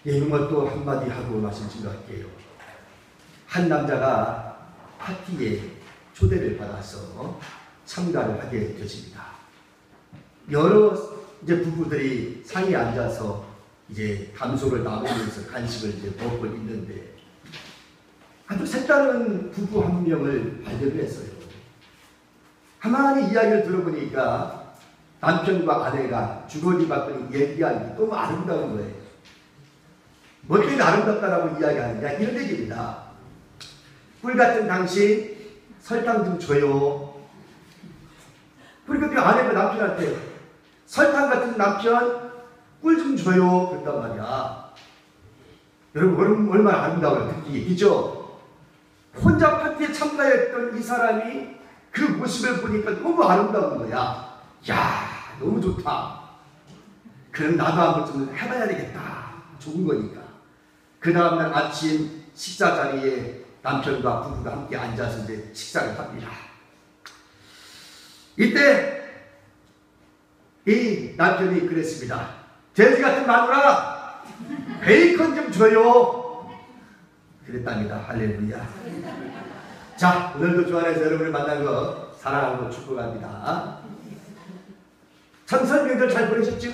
이런 것도 한마디 하고 말씀드린 것 같아요. 한 남자가 파티에 초대를 받아서 참가를 하게 되십니다. 여러 이제 부부들이 상에 앉아서 이제 담소를 나누면서 간식을 이제 먹고 있는데 아주 색다른 부부 한 명을 발견을 했어요. 가만히 이야기를 들어보니까 남편과 아내가 주거니 받더니 얘기하는 게 너무 아름다운 거예요. 뭐 때문에 아름답다라고 이야기하느냐 이런 얘기입니다. 꿀 같은 당신 설탕 좀 줘요. 그러니까 그 아내가 남편한테 설탕 같은 남편 꿀 좀 줘요 그랬단 말이야. 여러분 얼마나 아름다워요. 듣기 그죠? 혼자 파티에 참가했던 이 사람이 그 모습을 보니까 너무 아름다운 거야. 야 너무 좋다. 그럼 나도 한번 좀 해봐야 되겠다. 좋은 거니까. 그 다음날 아침 식사 자리에 남편과 부부가 함께 앉아서 이제 식사를 합니다. 이때 이 남편이 그랬습니다. 돼지 같은 마누라 베이컨 좀 줘요. 그랬답니다. 할렐루야. 자, 오늘도 주 안에서 여러분을 만난 거 사랑하고 축복합니다. 참설 명절 잘 보내셨죠?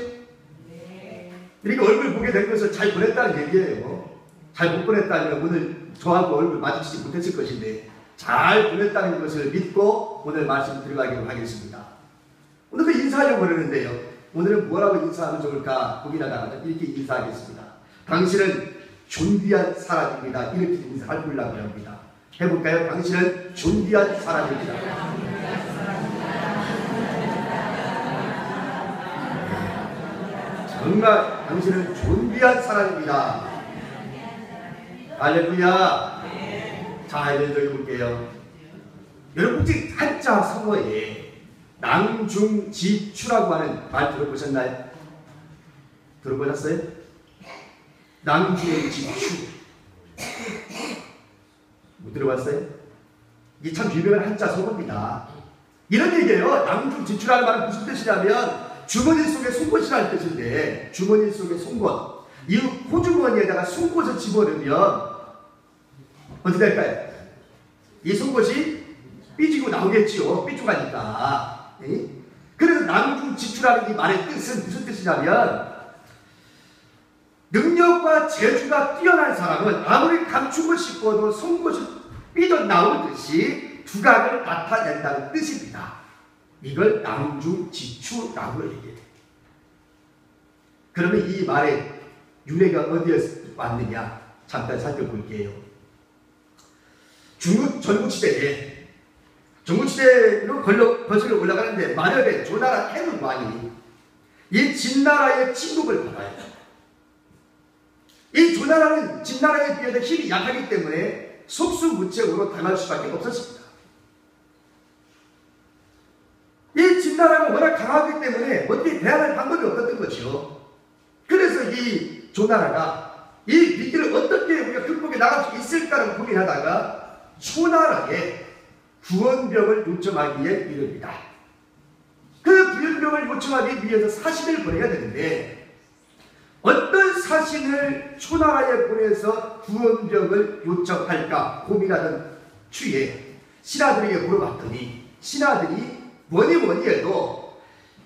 네. 이렇게 얼굴 보게 된 것을 잘 보냈다는 얘기예요. 잘 못 보냈다면 오늘 저하고 얼굴 마주치지 못했을 것인데 잘 보냈다는 것을 믿고 오늘 말씀 들어가기로 하겠습니다. 오늘도 인사하려고 그러는데요. 오늘은 뭐라고 인사하면 좋을까 고민하다가 이렇게 인사하겠습니다. 당신은 존귀한 사람입니다. 이렇게 인사하려고 합니다. 해볼까요? 당신은 존귀한 사람입니다. 정말 당신은 존귀한 사람입니다. 할렐루야. 자, 이제 읽어볼게요. 여러분 혹시 한자 성어에 낭중지추라고 하는 말 들어보셨나요? 들어보셨어요? 낭중지추. 못 들어봤어요? 이게 참 유명한 한자 성어입니다. 이런 얘기예요. 낭중지추라는 말은 무슨 뜻이냐면 주머니 속에 송곳이라는 뜻인데 주머니 속에 송곳. 이 호주머니에다가 송곳을 집어넣으면 어떻게 될까요? 이 송곳이 삐지고 나오겠지요. 삐죽하니까. 그래서 낭중지추라는 이 말의 뜻은 무슨 뜻이냐면 능력과 재주가 뛰어난 사람은 아무리 감춘 것이 있고도 송곳이 삐져나오듯이 두각을 나타낸다는 뜻입니다. 이걸 낭중지추라고 얘기해요. 그러면 이 말의 유래가 어디에서 왔느냐 잠깐 살펴볼게요. 중국 전국시대로 거슬러 올라가는데 만엽의 조나라 해문 왕이 이 진나라의 침묵을 받아요. 이 조나라는 진나라에 비해서 힘이 약하기 때문에 속수무책으로 당할 수밖에 없었습니다. 이 진나라가 워낙 강하기 때문에 어떻게 대항할 방법이 없었던 거죠. 그래서 이 조나라가 이 위기를 어떻게 우리가 극복해 나갈 수 있을까를 고민하다가 초나라에 구원병을 요청하기에 이릅니다. 그 구원병을 요청하기 위해서 사신을 보내야 되는데 어떤 사신을 초나라에 보내서 구원병을 요청할까 고민하던 추에 신하들에게 물어봤더니 신하들이 뭐니 해도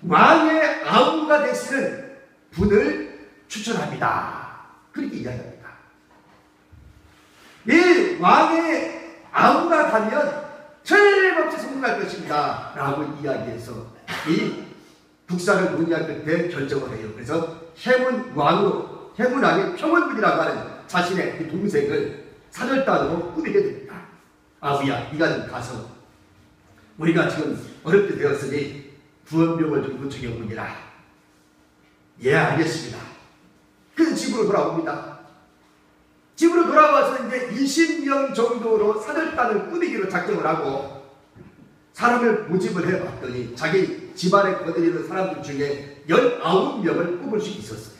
왕의 아우가 되시는 분을 추천합니다. 그렇게 이야기합니다. 이 왕의 아우가 가면 틀림없이 성공할 것입니다. 라고 이야기해서 이 국사를 논의한 끝에 결정을 해요. 그래서 해문왕으로 해문왕의 평원군이라고 하는 자신의 동생을 사절단으로 꾸미게 됩니다. 아우야, 네가 좀 가서 우리가 지금 어렵게 되었으니 구원병을 좀 요청해 보니라. 예, 알겠습니다. 그래서 집으로 돌아옵니다. 집으로 돌아와서 이제 20명 정도로 사절단을 꾸미기로 작정을 하고 사람을 모집을 해봤더니 자기 집안에 거느리는 사람들 중에 19명을 뽑을 수 있었어요.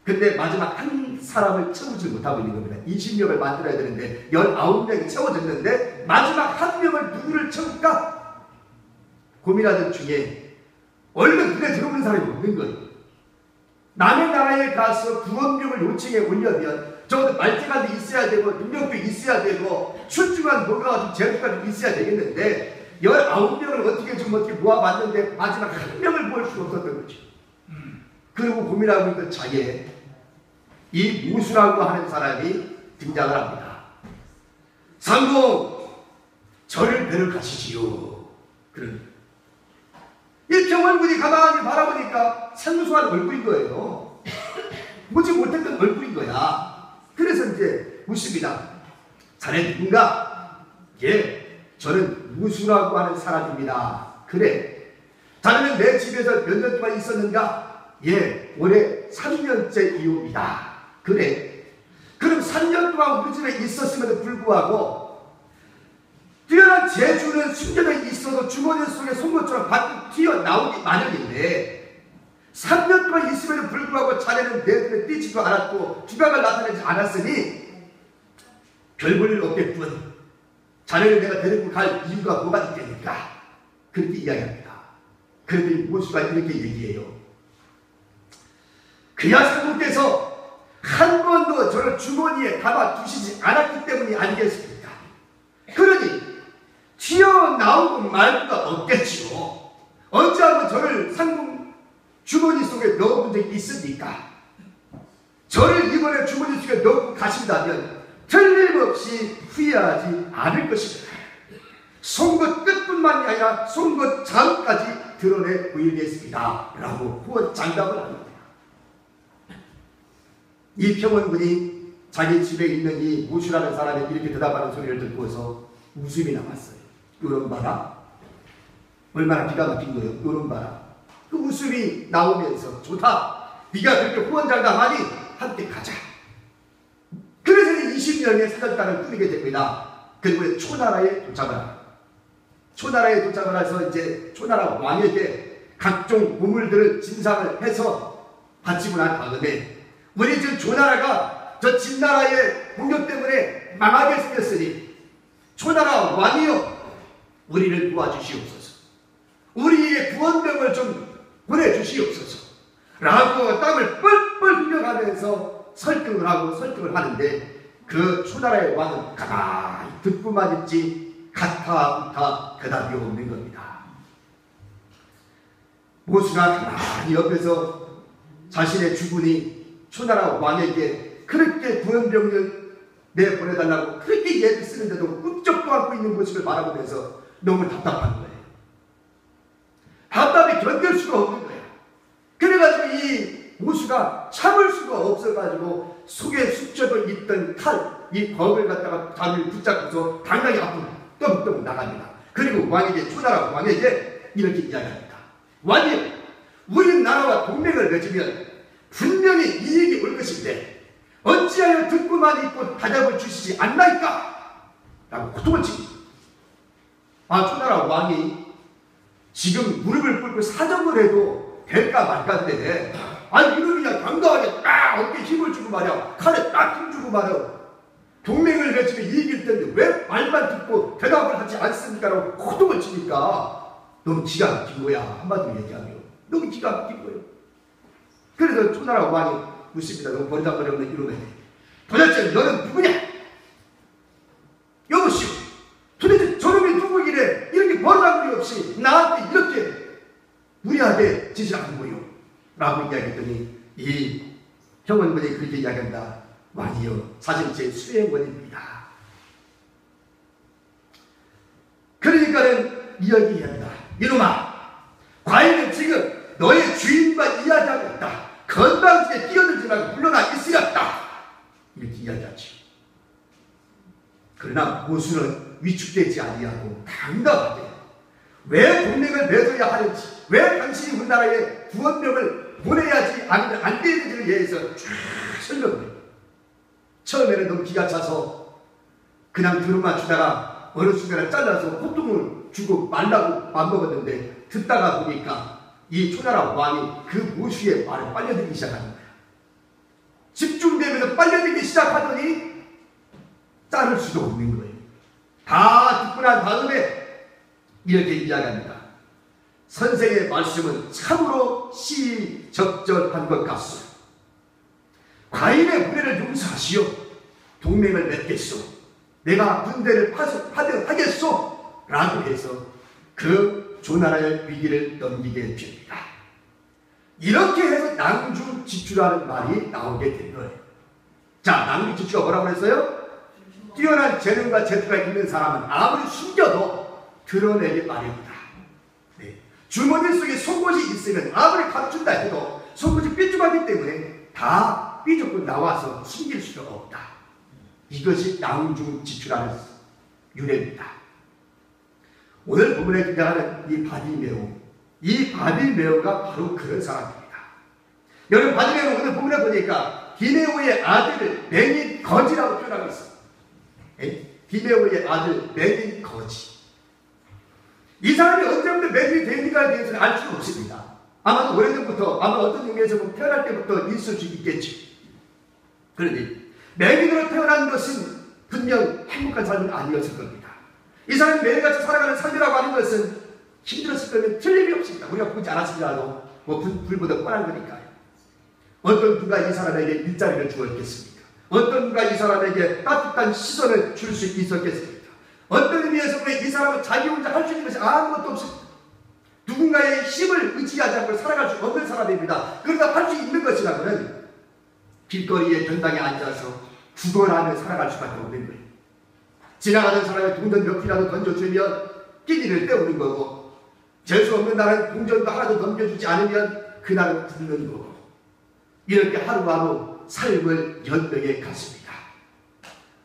근데 마지막 한 사람을 채우지 못하고 있는 겁니다. 20명을 만들어야 되는데 19명이 채워졌는데 마지막 한 명을 누구를 채울까? 고민하던 중에 얼른 눈에 들어오는 사람이 없는 거예요. 남의 나라에 가서 구원병을 요청해 오려면 적어도 말재간도 있어야 되고 능력도 있어야 되고 출중한 뭔가가 좀 재주가 좀 있어야 되겠는데 19명을 어떻게 모아봤는데 마지막 한 명을 볼 수가 없었던 거죠. 그리고 고민하고 있던 차에 이 무수라고 하는 사람이 등장을 합니다. 상공, 저를 뵈러 가시지요. 그런 이 평원군이 가만히 바라보니까 생소한 얼굴인 거예요. 보지 못했던 얼굴인 거야. 그래서 이제 묻습니다. 자네 누군가? 예, 저는 무수라고 하는 사람입니다. 그래, 자네는 내 집에서 몇 년 동안 있었는가? 예, 올해 3년째 이옵니다. 그래, 그럼 3년 동안 우리 집에 있었음에도 불구하고 뛰어난 재주는 숨겨져 있어도 주머니 속에 송곳처럼 밖으로 튀어나오기 마련인데 3년 동안 있음에도 불구하고 자네는 내 눈에 띄지도 않았고 두각을 나타내지 않았으니 별 볼 일 없겠군. 자네를 내가 데리고 갈 이유가 뭐가 있겠는가? 그렇게 이야기합니다. 그런데 모수가 이렇게 얘기해요. 그야 상국께서 한 번도 저를 주머니에 담아 두시지 않았기 때문이 아니겠습니까? 그러니 튀어나오고 말고가 없겠지요. 언제 한번 저를 상국 주머니 속에 넣어본 적이 있습니까? 저를 이번에 주머니 속에 넣고 가신다면 틀림없이 후회하지 않을 것입니다. 송곳 끝뿐만이 아니라 송곳 장까지 드러내 보이겠습니다. 라고 후원 장담을 합니다. 이 평원군이 자기 집에 있는 이 무수라는 사람이 이렇게 대답하는 소리를 듣고서 웃음이 나왔어요. 요런 봐라. 얼마나 기가 막힌 거예요. 요런 봐라. 그 웃음이 나오면서 좋다. 네가 그렇게 후원장담하니 함께 가자. 그래서 20년의 사절단을 꾸리게 됩니다. 그리고 초나라에 도착을 합니다. 초나라에 도착을 해서 이제 초나라 왕에게 각종 보물들을 진상을 해서 바치고 난 다음에 우리 지금 조나라가 저 진나라의 공격 때문에 망하게 생겼으니 초나라 왕이여 우리를 도와주시옵소서. 우리의 구원병을 좀 보내주시옵소서. 라고 땀을 뻘뻘 흘려가면서 설득을 하는데 그 초나라의 왕은 가만히 듣고만 있지 가타부타 대답이 없는 겁니다. 모수가 가만히 옆에서 자신의 주군이 초나라 왕에게 그렇게 구원병을 내보내달라고 그렇게 예를 쓰는데도 꿈쩍도 않고 있는 모습을 바라보면서 너무 답답한 거예요. 답답이 견딜 수가 없는 거예요. 그래가지고 이 모수가 참을 수가 없어가지고 속에 숙여져 있던 칼, 이 벽을 갖다가 다리를 붙잡고서 당당히 앞으로 떠벅떠벅 나갑니다. 그리고 왕에게, 초나라 왕에게 이렇게 이야기합니다. 왕이여, 우리 나라와 동맹을 맺으면 분명히 이익이 올 것인데 어찌하여 듣고만 있고 대답을 주시지 않나이까? 라고 고통을 칩니다. 초나라 왕이 지금 무릎을 꿇고 사정을 해도 될까 말까인데 이놈이 그냥 당당하게 딱 어깨에 힘을 주고 말이야. 칼에 딱 힘 주고 말이야. 동맹을 맺으면 이익일 텐데 왜 말만 듣고 대답을 하지 않습니까? 라고 고통을 치니까 너무 기가 막힌 거야. 한마디로 얘기하면 너무 기가 막힌 거예요. 그래서 초나라 왕이 묻습니다. 너무 번잡거리 없는 이놈에 도대체 너는 누구냐? 여보시오, 도대체 저놈이 누구길래 이렇게 번잡거리 없이 나한테 이렇게 무리하게 짓을 하는 거요? 라고 이야기했더니 이 평원군이 그렇게 이야기한다. 왕이여, 사실 제 수행원입니다. 그러니까는 이야기해야 한다. 이놈아, 과인은 지금 너의 주인과 이야기하고 있다. 건방지게 끼어들지 말고 물러나 있으렸다. 이렇게 이야기하죠. 그러나 모수는 위축되지 아니하고 당당하게 왜 동맹을 맺어야 하는지, 왜 당신이 우리나라에 구원병을 보내야지 않으면 안 되는지를 위해서 쫙 설명해요. 처음에는 너무 기가 차서 그냥 들어만 주다가 어느 순간에 잘라서 고통을 주고 말라고 맘먹었는데 듣다가 보니까 이 초나라 왕이 그 모수의 말에 빨려들기 시작하는 거야. 집중되면서 빨려들기 시작하더니 자를 수도 없는 거예요. 다 듣고 난 다음에 이렇게 이야기합니다. 선생의 말씀은 참으로 시적절한 것 같소. 과인의 무례를 용서하시오. 동맹을 맺겠소. 내가 군대를 파견하겠소. 라고 해서 그 조나라의 위기를 넘기게 됩니다. 이렇게 해서 낭중지추라는 말이 나오게 된 거예요. 자, 낭중지추가 뭐라고 했어요? 뛰어난 재능과 재주가 있는 사람은 아무리 숨겨도 드러내기 마련이다. 네. 주머니 속에 속옷이 있으면 아무리 감춘다 해도 속옷이 삐죽하기 때문에 다 삐죽고 나와서 숨길 수가 없다. 이것이 낭중지추라는 유래입니다. 오늘 본문에 등장하는 이 바디메오, 이 바디메오가 바로 그런 사람입니다. 여러분, 바디메오는 오늘 본문에 보니까 디메오의 아들을 맹인 거지라고 표현하고 있습니다. 디메오의 아들 맹인 거지. 이 사람이 언제부터 맹인이 되는가에 대해서는 알 수는 없습니다. 아마도 오래전부터, 아마 어떤 의미에서 태어날 때부터 있을 수 있겠지. 그런데 맹인으로 태어난 것은 분명 행복한 삶은 아니었을 겁니다. 이 사람이 매일같이 살아가는 삶이라고 하는 것은 힘들었을 거면 틀림이 없습니다. 우리가 보지 않았을지라도 불보다 뻔한 거니까요. 어떤 누가 이 사람에게 일자리를 주었겠습니까? 어떤 누가 이 사람에게 따뜻한 시선을 줄 수 있었겠습니까? 어떤 의미에서 이 사람은 자기 혼자 할 수 있는 것이 아무것도 없습니다. 누군가의 힘을 의지하지 않고 살아갈 수 없는 사람입니다. 그러다 할 수 있는 것이라고는 길거리에 변당에 앉아서 죽어라며 살아갈 수밖에 없는 거예요. 지나가는 사람의 동전 몇 피라도 던져주면 끼니를 때우는 거고, 재수 없는 날은 동전도 하나도 넘겨주지 않으면 그날은 굶는 거고, 이렇게 하루하루 삶을 연명해 갔습니다.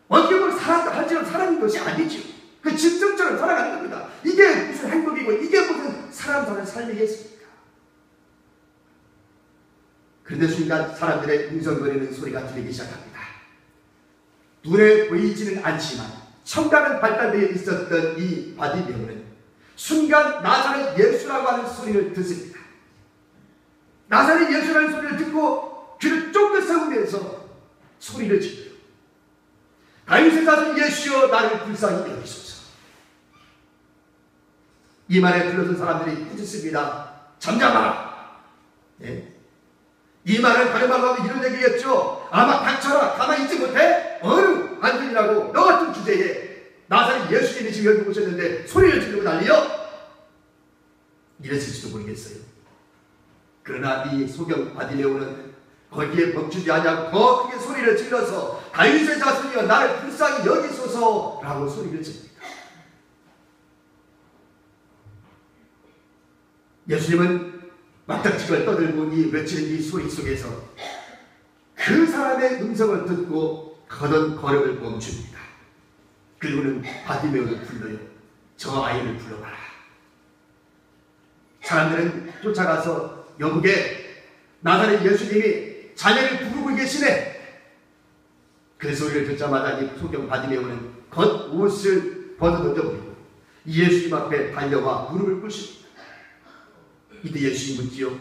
어떻게 보면 살았다 할지는 살아가는 것이 아니죠. 그 짐승처럼 살아가는 겁니다. 이게 무슨 행복이고 이게 무슨 사람 사는 삶이겠습니까? 그런데 순간 사람들의 웅성거리는 소리가 들리기 시작합니다. 눈에 보이지는 않지만 청각은 발달되어 있었던 이 바디메오는 순간 나사렛 예수라고 하는 소리를 듣습니다. 나사렛 예수라는 소리를 듣고 귀를 쫑긋 세우면서 소리를 지르요. 다윗의 자손 예수여 나를 불쌍히 여기소서. 이 말에 들러선 사람들이 꾸짖습니다. 잠잠하라. 네? 이 말은 다른 말로 하면 이런 얘기겠죠. 아마 닥쳐라. 가만히 있지 못해? 어느 안전이라고 너 같은 주제에 나사렛 예수님이 지금 여기 오셨는데 소리를 지르고 난리여? 이랬을지도 모르겠어요. 그러나 이 소경 바디메오는 거기에 멈추지 않냐고 더 크게 소리를 질러서 다윗의 자손이여 나를 불쌍히 여기소서 라고 소리를 지릅니다. 예수님은 막딱지걸 떠들고 이 외치는 이 소리 속에서 그 사람의 음성을 듣고 걷은 걸음을 멈춥니다. 그리고는 바디메오를 불러요. 저 아이를 불러봐라. 사람들은 쫓아가서 여보게 나사렛 예수님이 자녀를 부르고 계시네. 그 소리를 듣자마자 이 소경 바디메오는 겉옷을 벗어 던져버리고 예수님 앞에 달려와 무릎을 꿇습니다. 이때 예수님 묻지요.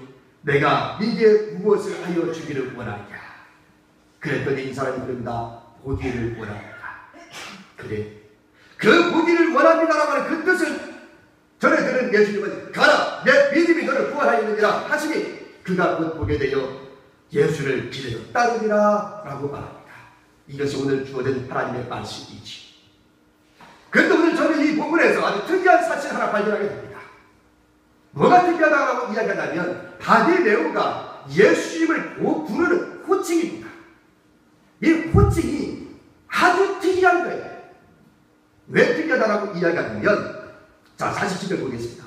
내가 네게 무엇을 하여 주기를 원하냐? 그랬더니 이 사람이 그런다. 보기를 원합니다. 그래. 그 보기를 원합니다라고 하는 그 뜻을 전에 들은 예수님은 가라. 내 믿음이 너를 구원하였느니라 하시니 그가 곧 보게 되어 예수를 기대어 따르리라 라고 말합니다. 이것이 오늘 주어진 하나님의 말씀이지. 그런데 오늘 저는 이 본문에서 아주 특이한 사실 하나 발견하게 됩니다. 뭐가 특이하다고 이야기하냐면 바디메오가 예수님을 부르는 호칭입니다. 이 호칭이 아주 특이한 거예요. 왜 특이하다고 이야기하냐면 자 47절 보겠습니다.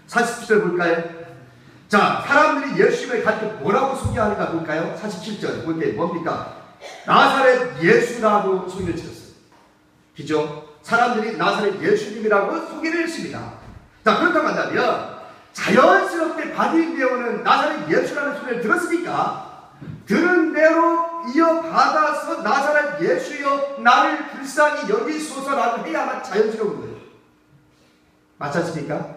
47절 볼까요? 자, 사람들이 예수님을 가르쳐 뭐라고 소개하는가 볼까요? 47절 볼 때 뭡니까? 나사렛 예수라고 소리를 질렀어요. 그죠? 사람들이 나사렛 예수님이라고 소개를 했습니다. 자, 그렇다고 한다면 자연스럽게 바디메오는 나사렛 예수라는 소리를 들었으니까 들은 대로 이어받아서 나사렛 예수여 나를 불쌍히 여기소서라고 해야만 자연스러운 거예요. 맞지 않습니까?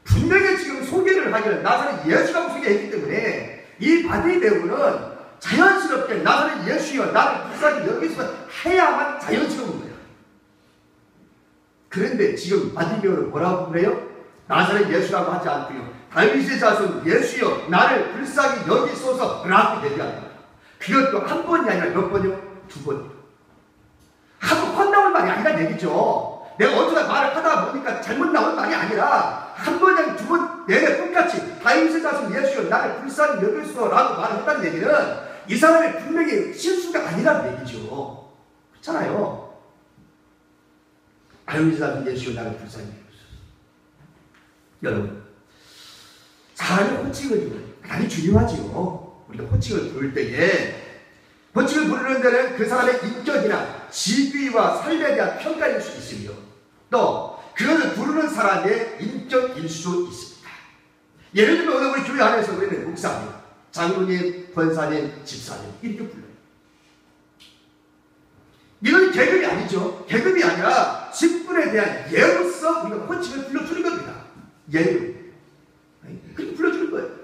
분명히 지금 소개를 하기는 나사렛 예수라고 소개했기 때문에 이 바디메오는 자연스럽게 나사렛 예수여 나를 불쌍히 여기소서 해야만 자연스러운 거예요. 그런데 지금 바디메오는 뭐라고 그래요? 나사렛 예수라고 하지 않고요. 다윗의 자손 예수여 나를 불쌍히 여기소서 라고 얘기합니다. 그것도 한 번이 아니라 몇 번이요? 2번이요. 한번 혼나올 말이 아니란 얘기죠. 내가 어쩌다 말을 하다 보니까 잘못 나온 말이 아니라 한 번이 아니라 2번 내내 똑같이 다윗의 자손 예수여 나를 불쌍히 여겼소라고 말을 했다는 얘기는 이 사람의 분명히 실수가 아니란 얘기죠. 그렇잖아요. 다윗의 자손 예수여 나를 불쌍히 여겼소서. 여러분, 사람의 호칭은 대단히 중요하지요. 우리가 호칭을 부를 때에 호칭을 부르는 데는 그 사람의 인격이나 지위와 삶에 대한 평가일 수 있으며 또 그것을 부르는 사람의 인격일 수 있습니다. 예를 들면 오늘 우리 교회 안에서 우리는 목사님, 장로님, 권사님, 집사님 이렇게 불러요. 이건 계급이 아니죠. 계급이 아니라 직분에 대한 예로서 우리가 호칭을 불러주는 겁니다. 예로. 그렇게 불러주는 거예요.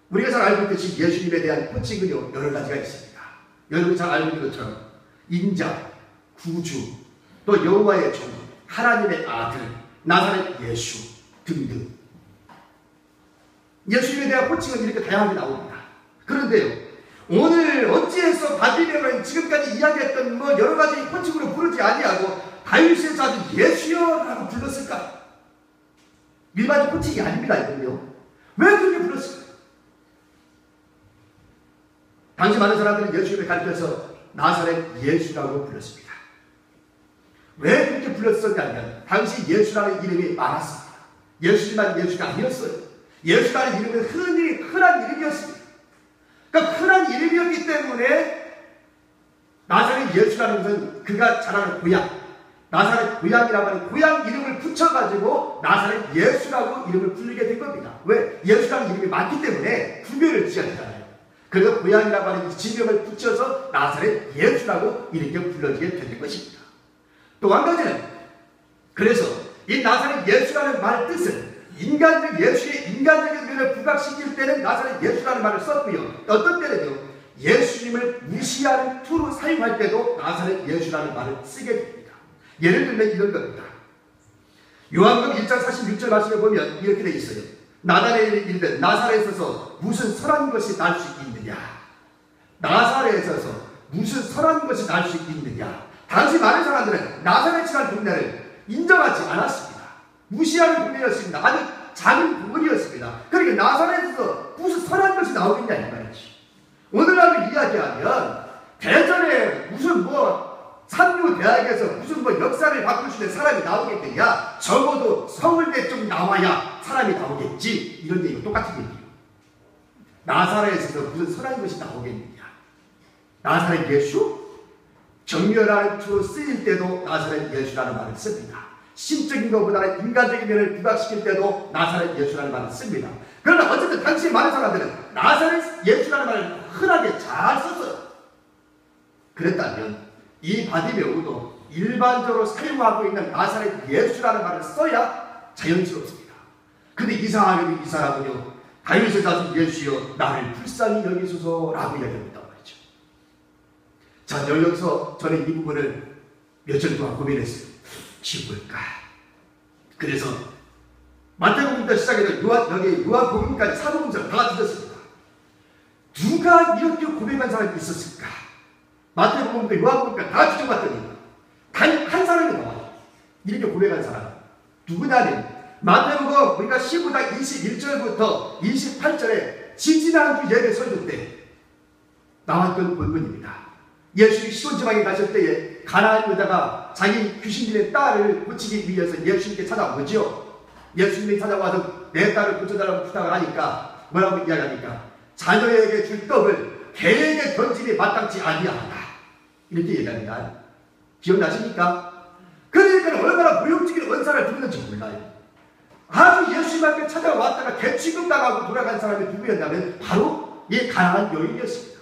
우리가 잘 알고 있듯이 예수님에 대한 호칭은요 여러 가지가 있습니다. 여러분이 잘 알고 있는 것처럼 인자, 구주, 또 여호와의 종, 하나님의 아들, 나사렛 예수 등등. 예수님에 대한 호칭은 이렇게 다양하게 나옵니다. 그런데요, 오늘 어찌해서 바디메오는 지금까지 이야기했던 여러 가지 호칭으로 부르지 아니하고 다윗의 자손 예수여라고 불렀을까? 일반적 호칭이 아닙니다. 이건요. 왜 그렇게 불렀을까? 당시 많은 사람들은 예수님을 가리켜서 나사렛 예수라고 불렀습니다. 왜 그렇게 불렀었냐면 당시 예수라는 이름이 많았습니다. 예수님만 예수가 아니었어요. 예수라는 이름은 흔한 이름이었습니다. 그러니까 흔한 이름이었기 때문에 나사렛 예수라는 것은 그가 자라는 고향, 나사렛 고향이라고 하는 고향 이름을 붙여가지고 나사렛 예수라고 이름을 불리게 된 겁니다. 왜? 예수라는 이름이 많기 때문에 구별을 지어야 되잖아요. 그래서 고향이라고 하는 이 지명을 붙여서 나사렛 예수라고 이렇게 불러지게 된 것입니다. 또 한 가지는 그래서 이 나사렛 예수라는 말 뜻은 인간적 예수의 인간적인 면을 부각시킬 때는 나사렛 예수라는 말을 썼고요. 어떤 때는요 예수님을 무시하는 투로 사용할 때도 나사렛 예수라는 말을 쓰게 됩니다. 예를 들면 이런 겁니다. 요한복음 1장 46절 말씀에 보면 이렇게 되어 있어요. 나다나엘이 이르되 나사렛에서 무슨 선한 것이 날 수 있느냐. 나사렛에서 무슨 선한 것이 날 수 있느냐. 당시 많은 사람들은 나사렛이라는 동네를 인정하지 않았습니다. 무시하는 동네였습니다. 아주 작은 부분이었습니다. 그러니까 나사렛에서 무슨 선한 것이 나오겠냐 이 말이지. 오늘날로 이야기하면 대전에 무슨 삼류대학에서 무슨 역사를 바꿀 수 있는 사람이 나오겠느냐. 적어도 서울대 쪽 나와야 사람이 나오겠지. 이런 얘기가 똑같은 얘기예요. 나사렛에서 무슨 선한 것이 나오겠느냐. 나사렛 예수? 정렬한 투로 쓰일 때도 나사렛 예수라는 말을 씁니다. 심적인 것보다는 인간적인 면을 부각시킬 때도 나사렛 예수라는 말을 씁니다. 그러나 어쨌든 당시 많은 사람들은 나사렛 예수라는 말을 흔하게 잘 썼어요. 그랬다면 이 바디메오도 일반적으로 사용하고 있는 나사렛 예수라는 말을 써야 자연스럽습니다. 근데 이상하게도 이 사람은요 다윗의 자손 예수여 나를 불쌍히 여기소서라고 이야기합니다. 자, 여기서 저는 이 부분을 며칠 동안 고민했어요. 지울까? 그래서 마태복음부터 시작해서 요한복음까지 사복음서를 다 뒤졌습니다. 누가 이렇게 고백한 사람이 있었을까? 마태복음부터 요한복음까지 다 뒤져봤더니 단 한 사람이 나와요. 이렇게 고백한 사람. 누구냐면 마태복음 우리가 15장 21절부터 28절에 지지난주 예배 설교 때 나왔던 본문입니다. 예수님이 시돈 지방에 가실 때에 가나안 여자가 자기 귀신 들린 딸을 고치기 위해서 예수님께 찾아오죠. 예수님이 찾아와서 내 딸을 고쳐달라고 부탁을 하니까 뭐라고 이야기합니까? 자녀에게 줄 떡을 개에게 던짐이 마땅치 아니하다. 이렇게 얘기합니다. 기억나십니까? 그러니까 얼마나 무용지긴 원사를 부르는지 몰라요. 아주 예수님 앞에 찾아왔다가 개취급당하고 돌아간 사람이 누구였냐면 바로 이 가나안 여인이었습니다.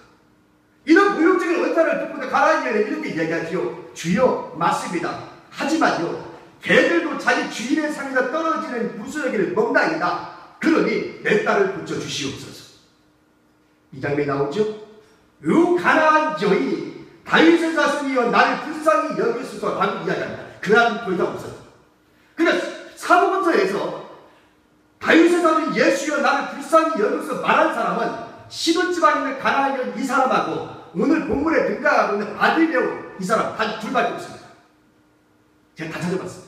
이런 무용적인 원사를 듣고 가나안 여인은 이렇게 얘기하지요. 주여 맞습니다. 하지만요 개들도 자기 주인의 상에서 떨어지는 부스러기를 먹나이다. 그러니 내 딸을 고쳐주시옵소서. 이 장면이 나오죠. 요 가나안 여인이 다윗의 자손이여 나를 불쌍히 여기소서라고 이야기합니다. 그런 더 이상 없어요. 그러니까 사복음서에서 다윗의 자손 예수여 나를 불쌍히 여기소서 말한 사람은 시돈지방에 있는 가나안에 있는 이 사람하고 오늘 본문에 등장하고 있는 바디메오 이 사람 단 둘밖에 없습니다. 제가 다 찾아봤어요.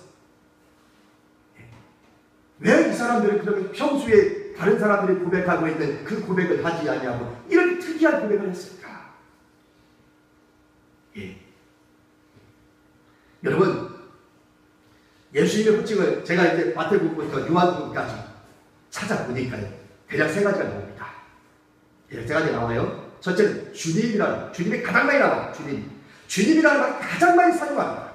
왜 이 사람들은 그러면 평소에 다른 사람들이 고백하고 있는 그 고백을 하지 아니하고 이런 특이한 고백을 했을까? 예. 여러분, 예수님의 호칭을 제가 이제 마태복음부터 요한복음까지 찾아보니까요, 대략 세 가지가 나옵니다. 대략 세 가지가 나와요. 첫째는 주님이라는, 주님이 가장 많이 나와요. 주님이라는 말을 가장 많이 사용합니다.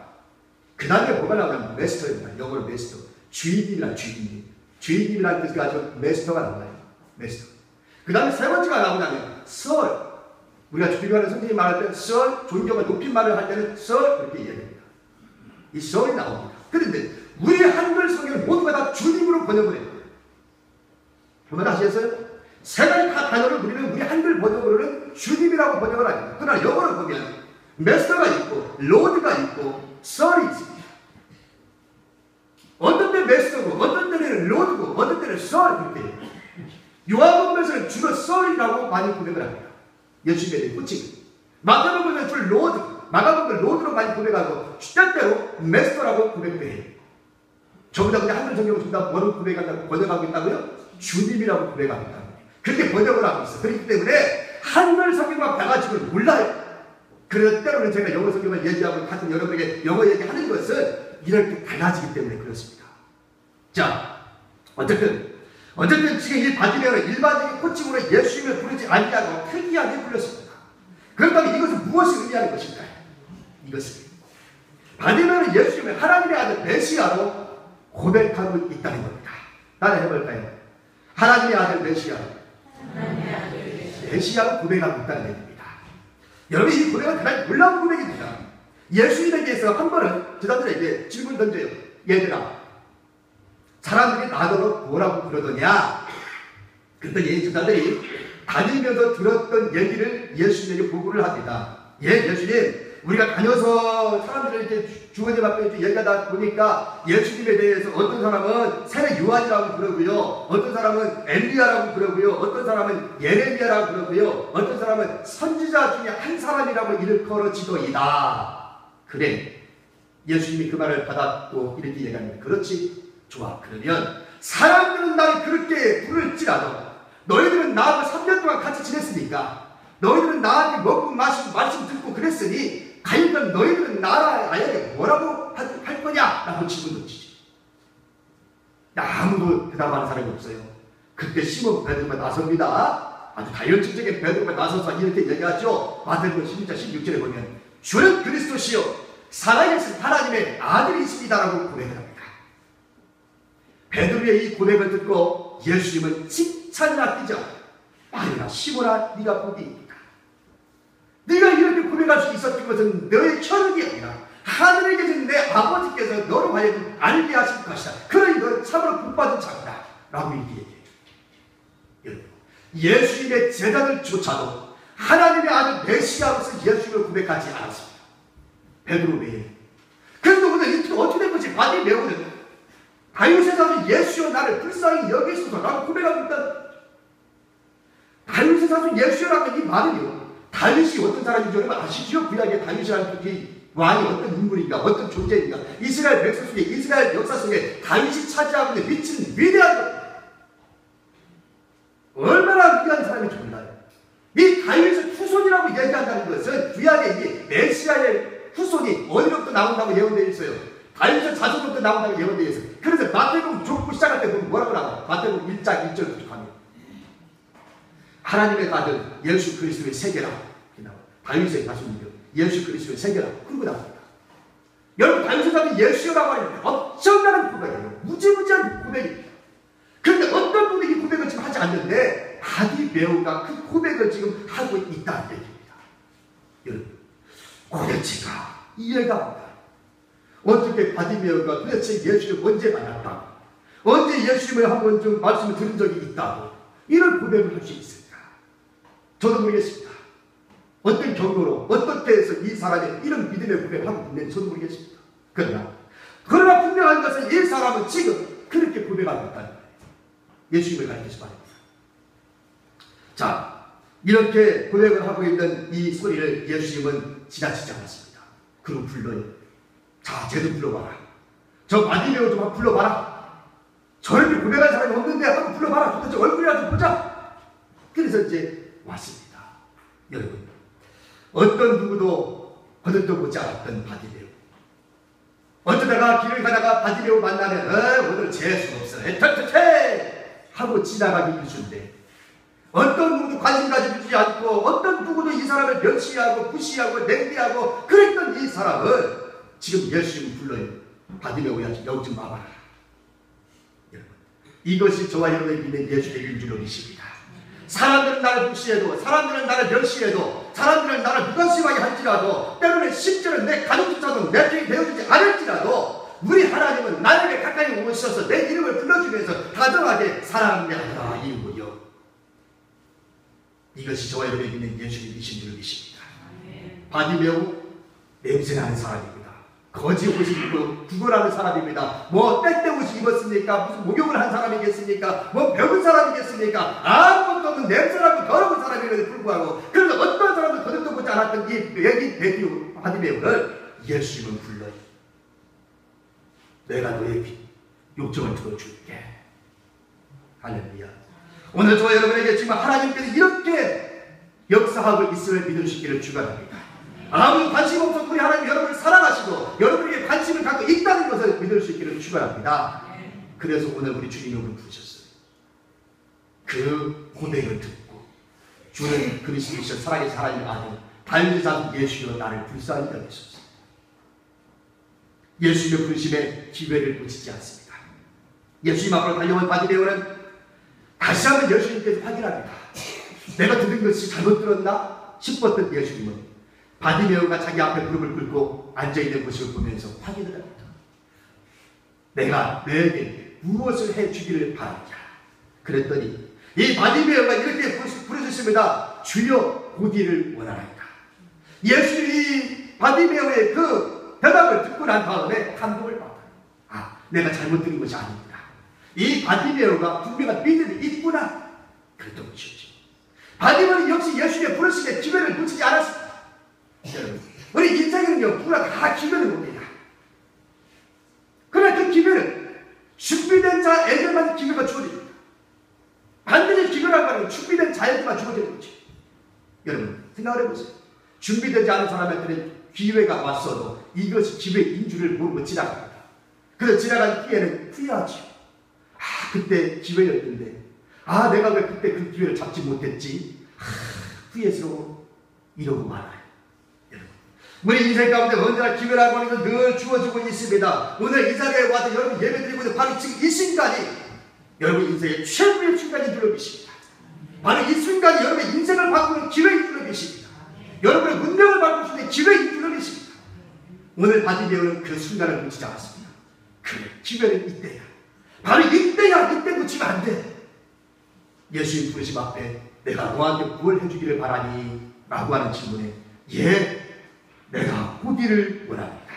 그 다음에 뭐가 나오냐면 메스터입니다. 영어로 메스터. 주인님이란 주인님. 주인님이라는 뜻이 가지고 메스터가 나와요. 메스터. 그 다음에 세 번째가 나오냐면 썰. 우리가 주님이라는 선생님이 말할 때 썰, 존경과 높임말을 할 때는 썰 그렇게 이야기합니다. 이 썰이 나옵니다. 그런데 우리 한글 성경은 모두가 다 주님으로 번역을 해요. 그러면 아시겠어요? 세 가지 다 단어를 우리는 우리 한글 번역으로는 주님이라고 번역을 합니다. 그러나 영어로 보면 메스터가 있고 로드가 있고 썰이 있습니다. 어떤 때 메스터고 어떤 때는 로드고 어떤 때는 썰 그렇게 해요. 요한복음에서는 주로 썰이라고 많이 고백을 합니다. 예수님에 대해 호칭. 마태복음에서는 주로 로드, 마가복음은 로드로 많이 고백하고 때때로 메스터라고 고백을 해요. 전부 다 그냥 한글 성경을 전부 다 뭐로 번역하고 있다고요? 주님이라고 고백하고 있다고요. 그렇게 번역을 하고 있어요. 그렇기 때문에 한글 성경만 봐가지고 몰라요. 그래서 때로는 제가 영어 성경을 얘기하고 가끔 여러분에게 영어 얘기하는 것은 이렇게 달라지기 때문에 그렇습니다. 자, 어쨌든 지금 이 바디메오는 일반적인 호칭으로 예수님을 부르지 아니하고 특이하게 불렀습니다. 그렇다면 이것은 무엇을 의미하는 것일까요? 이것은 바디메오는 예수님을 하나님의 아들 메시아로 고백하고 있다는 겁니다. 따라 해볼까요? 하나님의 아들 메시아. 메시아로 고백하고 있다는 얘기입니다. 여러분, 이 고백은 대단히 놀라운 고백입니다. 예수님에게서 한 번은 제자들에게 질문 던져요. 얘들아, 사람들이 나더러 뭐라고 그러더냐? 그랬더니 제자들이 다니면서 들었던 얘기를 예수님에게 보고를 합니다. 예수님, 우리가 다녀서 사람들에게 주어진 앞에 얘기하다 보니까 예수님에 대해서 어떤 사람은 세례 요한이라고 그러고요, 어떤 사람은 엘리야라고 그러고요, 어떤 사람은 예레미야라고 그러고요, 어떤 사람은 선지자 중에 한 사람이라고 일컬어지더이다. 그래, 예수님이 그 말을 받았고 이렇게 얘기합니다. 그렇지, 좋아. 그러면 사람들은 나를 그렇게 부를지라도 너희들은 나하고 3년 동안 같이 지냈으니까, 너희들은 나한테 먹고 마시고 말씀 듣고 그랬으니 과연 너희들은 나에게 뭐라고 할 거냐? 라고 질문 던지지. 아무도 대답하는 사람이 없어요. 그때 시몬 베드로가 나섭니다. 아주 다혈질적인 베드로가 나서서 이렇게 얘기하죠. 마태복음 16장 16절에 보면 주는 그리스도시요 살아계신 하나님의 아들이십니다라고 고백을 합니다. 베드로의 이 고백을 듣고 예수님은 칭찬을 아끼죠. 아니나 시몬아, 네가 복이 있니까. 네가 이렇게 고백할 수 있었던 것은 너의 천국이 아니라 하늘에 계신 내 아버지께서 너로 하여금 알게 하실 것이다. 그러니 너는 참으로 복받은 자구나 라고 이렇게 얘기해요. 예수님의 제자들조차도 하나님의 아들 메시아로서 예수님을 고백하지 않았습니다. 베드로 외에. 그래서 오늘 이렇게 어떻게 된 것이 바디메오는 다윗의 사수 예수여 나를 불쌍히 여기소서라고 고백하고 있다. 다윗의 사수 예수여라는 이 말은요, 다윗이 어떤 사람인지 여러분 아시죠? 구약의 다윗이라는 이 왕이 어떤 인물인가, 어떤 존재인가, 이스라엘 백성 속에, 이스라엘 역사 속에 다윗이 차지하고 있는 위치는 위대한 겁니다. 얼마나 위대한 사람인지 몰라요. 이 다윗의 후손이라고 얘기한다는 것은 구약의 이 메시아의 후손이 어디로부터 나온다고 예언되어 있어요. 다윗의 자손부터 나온다고 예언되어 있어요. 그래서 마태복음 좁고 시작할 때 보면 뭐라고 나와요? 마태복음 1장 1절부터 가면 하나님의 아들 예수 그리스도의 세계라. 다윗의 자손이요 예수 그리스도의 세계라. 그러고 나옵니다. 여러분, 다윗의 자손이 예수라고 하는데 엄청난 고백이에요. 무지무지한 고백입니다. 그런데 어떤 분이 이 고백을 지금 하지 않는데 바디메오가 그 고백을 지금 하고 있다는 얘기입니다. 여러분, 도대체가 이해가 안 가요. 어떻게 바디메오가 도대체 예수를 언제 만났다고, 언제 예수님을 한번 좀 말씀을 들은 적이 있다고 이런 고백을 할 수 있을까? 저도 모르겠습니다. 어떤 경로로, 어떤 때에서 이 사람이 이런 믿음의 고백을 하고 있는지 저도 모르겠습니다. 그러나 분명한 것은 이 사람은 지금 그렇게 고백하고 있다는 거예요. 예수님을 가리키시 바랍니다. 자, 이렇게 고백을 하고 있는 이 소리를 예수님은 지나치지 않았습니다. 그리고 불러요. 자, 쟤도 불러봐라. 저 바디메오 좀 불러봐라. 저렇게 고백한 사람이 없는데 한번 불러봐라. 도대체 얼굴이라도 보자. 그래서 이제 왔습니다. 여러분, 어떤 누구도 거들떠 보지 않았던 바디메오. 어쩌다가 길을 가다가 바디메오 만나면 오늘 재수 없어. 에터터테 하고 지나가기 일쑤인데, 어떤 누구도 관심 가지지 않고 어떤 누구도 이 사람을 멸시하고 무시하고 냉대하고 그랬던 이 사람은 지금 예수님 불러요. 바디메오야, 여기 좀 와봐라. 여러분, 이것이 저와 여러분의 믿는 예수의 인주론이십니다. 사람들은 나를 무시해도, 사람들은 나를 멸시해도, 사람들은 나를 무관심하게 할지라도, 때로는 심지어는 내 가족조차도 내 편이 되어주지 않을지라도, 우리 하나님은 나에게 가까이 오셔서 내 이름을 불러주면서 다정하게 사랑하라 이루고요. 이것이 저와 여러분의 믿는 예수님이신 줄 믿습니다. 바디메오 냄새나는 사람입니다. 거지 옷을 입고 구걸하는 사람입니다. 뭐 때때 옷을 입었습니까? 무슨 목욕을 한 사람이겠습니까? 뭐 배운 사람이겠습니까? 아무것도 없는 냄새나고 더러운 사람임에도 불구하고, 그래서 어떤 사람도 거듭도 보지 않았던 이 바디메오를 예수님은 불러요. 내가 너의 욕정을 들어줄게. 할렐루야. 오늘 저와 여러분에게 지금 하나님께서 이렇게 역사하고 있음을 믿을 수 있기를 축원합니다. 아무 관심 없어 우리 하나님 여러분을 사랑하시고 여러분에게 관심을 갖고 있다는 것을 믿을 수 있기를 축원합니다. 그래서 오늘 우리 주님이 우리를 부르셨어요. 그 고백을 듣고 주는 그리스도이신 살아계신 하나님의 아들 달리자 예수여 나를 불쌍히 여기소서. 예수님의 부르심에 기회를 놓치지 않습니다. 예수님 앞으로 달려온 바디메오는 다시 한번 예수님께서 확인합니다. 내가 들은 것이 잘못 들었나 싶었던 예수님은 바디메오가 자기 앞에 무릎을 꿇고 앉아있는 모습을 보면서 확인을 합니다. 내가 너에게 무엇을 해주기를 바라냐. 그랬더니 이 바디메오가 이렇게 부르셨습니다. 주여 보기를 원하나이다. 예수님이 바디메오의 그 대답을 듣고 난 다음에 감동을 받아요. 아, 내가 잘못 들은 것이 아닙니다. 이 바디메오가 분명한 믿음이 있구나. 그랬던 것이죠. 바디메오는 역시 예수님의 부르심에 기회를 놓치지 않았습니다. 여러분, 우리 인생은요, 누구나 다 기회를 봅니다. 그러나 그 기회는 준비된 자에게만 기회가 주어집니다. 반드시 기회라고 하는 건 준비된 자에게만 주어지는 거죠. 여러분, 생각을 해보세요. 준비되지 않은 사람한테는 기회가 왔어도 이것이 기회인 줄을 모르고 지나갑니다. 그래서 지나간 기회는 후회하죠. 아, 그때 기회였는데, 아, 내가 왜 그때 그 기회를 잡지 못했지? 아, 후회스러워. 이러고 말아요. 우리 인생 가운데 언제나 기회라고 하는 건 늘 주어지고 있습니다. 오늘 이 자리에 와서 여러분 예배드리고 있는 바로 지금 이 순간이 여러분 인생의 최고의 순간인 줄로 믿습니다. 바로 이 순간이 여러분의 인생을 바꾸는 기회인 줄로 믿습니다. 여러분의 운명을 바꿀 수 있는 기회인 줄로 믿습니다. 오늘 바디메오는 그 순간을 놓치지 않았습니다. 그래, 기회는 이때야. 바로 이때야. 이때 놓치면 안 돼. 예수님 부르심 앞에 내가 너한테 뭘 해주기를 바라니? 라고 하는 질문에 예, 내가 보기를 원합니다.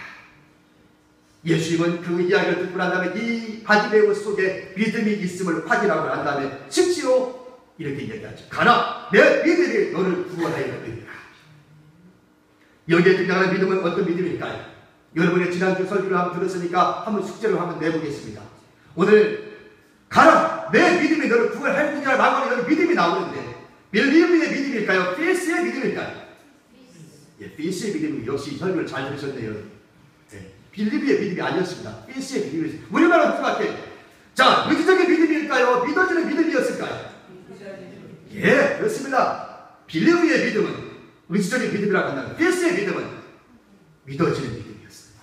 예수님은 그 이야기를 듣고 난 다음에 이 바디메오 속에 믿음이 있음을 확인하고 난 다음에 즉시로 이렇게 얘기하죠. 가라, 내 믿음이 너를 구원하여 이르리라. 여기에 등장하는 믿음은 어떤 믿음일까요? 여러분의 지난주 설교를 한번 들었으니까 한번 숙제를 한번 내보겠습니다. 오늘 가라, 내 믿음이 너를 구원할 뿐이라 라고 하는 여기 믿음이 나오는데 빌리브의 믿음일까요? 페이스의 믿음일까요? 예, 페이스의 믿음이 역시 설교를 잘 들으셨네요. 네, 빌리브의 믿음이 아니었습니다. 페이스의 믿음이었습니다. 우리말로 생각해. 자, 의지적인 믿음일까요? 믿어지는 믿음이었을까요? 예, 그렇습니다. 빌리브의 믿음은 의지적인 믿음이라고 한다면 페이스의 믿음은 믿어지는 믿음이었어요.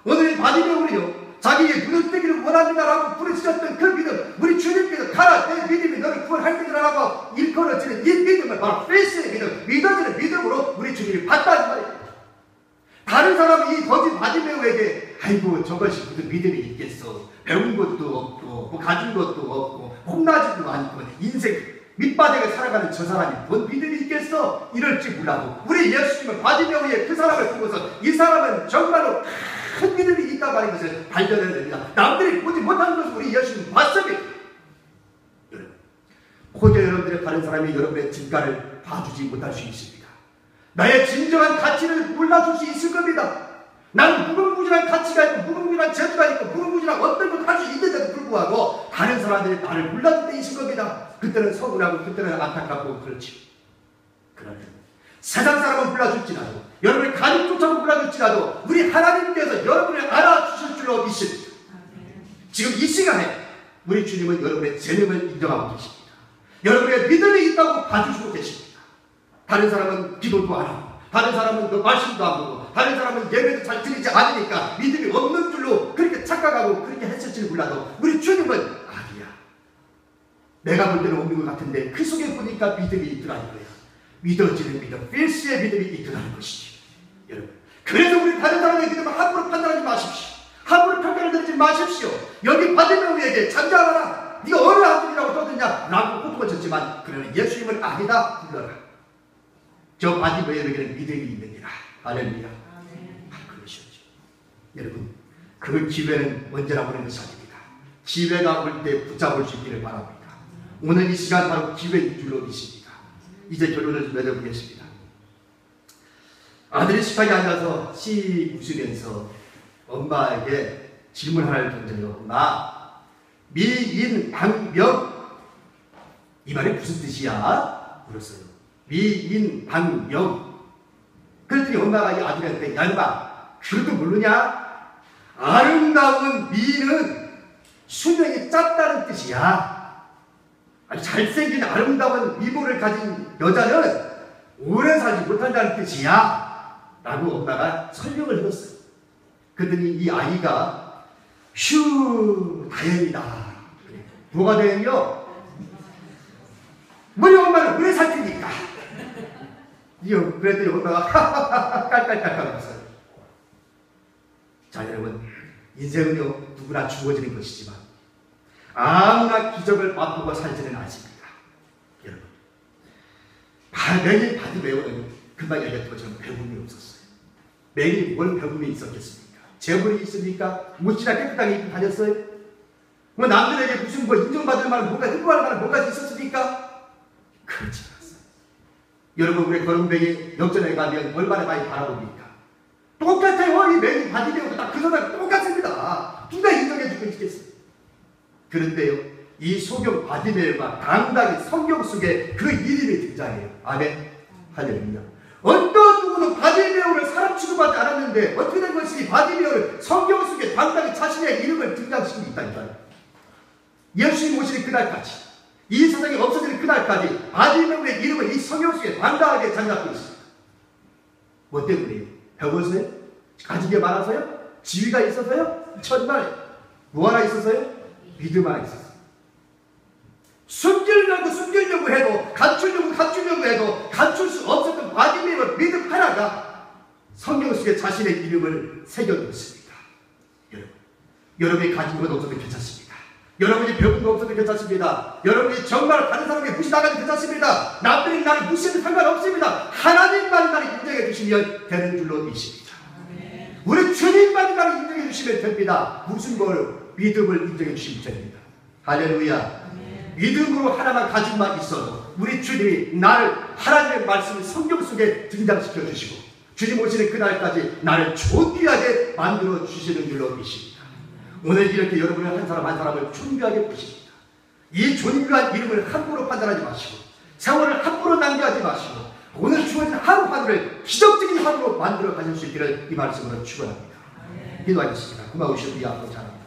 오늘 바디메오는요, 자기의 눈을 뜨기를 원합니다라고 부르짖었던 그 믿음, 우리 주님께서 가라, 내 믿음이 너를 구원할 것이라고 일컬어지는 이 믿음을 바로 페이스의 믿음, 믿어지는 믿음으로 우리 주님이 봤다는 말이에요. 다른 사람은 이 거짓 바디메오에게 아이고 저것이 무슨 믿음이 있겠어. 배운 것도 없고 뭐 가진 것도 없고 혼나지도 않고 인생 밑바닥에 살아가는 저 사람이 뭔 믿음이 있겠어? 이럴지 몰라도 우리 예수님은 바디메오의 그 사람을 보고서 이 사람은 정말로 큰 믿음이 있다고 하는 것을 발견해냅니다. 남들이 보지 못하는 것을 우리 예수님은 봤습니다. 혹여 여러분들의 다른 사람이 여러분의 진가를 봐주지 못할 수 있습니다. 나의 진정한 가치를 몰라줄 수 있을 겁니다. 나는 무궁무진한 가치가 있고 무궁무진한 재주가 있고 무궁무진한 어떤 것도 할 수 있는데도 불구하고 다른 사람들이 나를 몰라줄 때 있을 겁니다. 그때는 서운하고 그때는 안타깝고 그렇지. 그러나 세상 사람은 몰라줄지라도 여러분의 가족조차도 몰라줄지라도 우리 하나님께서 여러분을 알아주실 줄로 믿습니다. 지금 이 시간에 우리 주님은 여러분의 재능을 인정하고 계십니다. 여러분의 믿음이 있다고 봐주시고 계십니다. 다른 사람은 기도도 안 하고 다른 사람은 말씀도 안 보고 다른 사람은 예배도 잘 드리지 않으니까 믿음이 없는 줄로 그렇게 착각하고 그렇게 했을지 몰라도 우리 주님은 아니야. 내가 볼 때는 없는 것 같은데 그 속에 보니까 믿음이 있더라는 거야. 믿어지는 믿음, 필수의 믿음이 있더라는 것이지. 여러분, 그래서 우리 다른 사람의 믿음을 함부로 판단하지 마십시오. 함부로 평가를 내리지 마십시오. 여기 바디메오에게 잠자하라. 네가 어느 아들이라고 떠드냐? 라고 호통을 쳤지만 그는 예수님은 아니다. 불러라. 저 바디메오에게는 믿음이 있느니라. 할렐루야. 그러시오죠. 여러분, 그 기회는 언제나 오는 것이 아닙니다. 기회가 올 때 붙잡을 수 있기를 바랍니다. 오늘 이 시간 바로 기회인 줄로 믿습니다. 이제 결론을 좀 맺어보겠습니다. 아들이 식탁에 앉아서 씩 웃으면서 엄마에게 질문 하나를 던져요. 엄마, 미인방명, 이 말이 무슨 뜻이야? 물었어요. 미인방명. 그랬더니 엄마가 이 아들한테, 야 인마, 그것도 모르냐? 아름다운 미인은 수명이 짧다는 뜻이야. 아주 잘생긴 아름다운 미모를 가진 여자는 오래 살지 못한다는 뜻이야. 라고 엄마가 설명을 해줬어요. 그랬더니 이 아이가 휴, 다행이다. 뭐가 다행이요? 우리 엄마는 오래 살 테니까. 그랬더니 엄마가 깔깔깔깔 웃어요. 자, 여러분, 인생은요 누구나 죽어지는 것이지만 아무나 기적을 맛보고 살지는 않습니다. 여러분, 매일 바디메오는 금방 얘기했던 것처럼 배움이 없었어요. 매일 뭘 배움이 있었겠습니까? 재물이 있습니까? 옷이나 깨끗하게 입고 다녔어요? 뭐 남들에게 무슨 뭐 인정받을 만한 뭔가 흥분할 만한 뭔가 있었습니까? 그렇지 않았어요. 여러분, 우리 거름뱅이 역전에 가면 얼마나 많이 바라봅니까? 똑같아요. 이 매일 바디메오도 딱 그 사람 똑같습니다. 누가 인정해주고 있겠어요? 그런데요, 이 소경 바디메오가 당당히 성경 속에 그 이름이 등장해요. 아멘. 할렐루야. 어떤 누구도 바디메오를 사람 취급하지 않았는데 어떻게 된 것이 바디메오를 성경 속에 당당히 자신의 이름을 등장시키고 있다니까요. 예수님 오시는 그날까지, 이 세상이 없어지는 그날까지 바디메오의 이름을 이 성경 속에 당당하게 자리 잡고 있습니다. 뭐 때문에요? 배워서요? 가진 게 많아서요? 지위가 있어서요? 천만 뭐 하나 있어서요? 믿음 하나 있었어요. 숨기려고 해도 갖추려고 해도 갖출 수 없었던 바디메오 믿음 하나가 성경 속에 자신의 이름을 새겨놓습니다. 여러분이 가진 것 없어도 괜찮습니다. 여러분이 배운 거 없어도 괜찮습니다. 여러분이 정말 다른 사람에게 무시당해도 괜찮습니다. 남들이 나를 무시해도 상관없습니다. 하나님만 나를 인정해 주시면 되는 줄로 믿습니다. 우리 주님만 나를 인정해 주시면 됩니다. 무슨 걸 믿음을 인정해 주시면 됩니다. 할렐루야. 믿음으로 하나만 가지고만 있어도 우리 주님이 나를 하나님의 말씀을 성경 속에 등장시켜 주시고 주님 오시는 그날까지 나를 존귀하게 만들어 주시는 줄로 믿습니다. 오늘 이렇게 여러분의 한 사람 한 사람을 존귀하게 보십니다. 이 존귀한 이름을 함부로 판단하지 마시고 세월을 함부로 낭비하지 마시고 오늘 주어진 하루하루를 기적적인 하루로 만들어 가실 수 있기를 이 말씀으로 축원합니다. 기도하겠습니다. 고마우신 우리 아버지 하나님,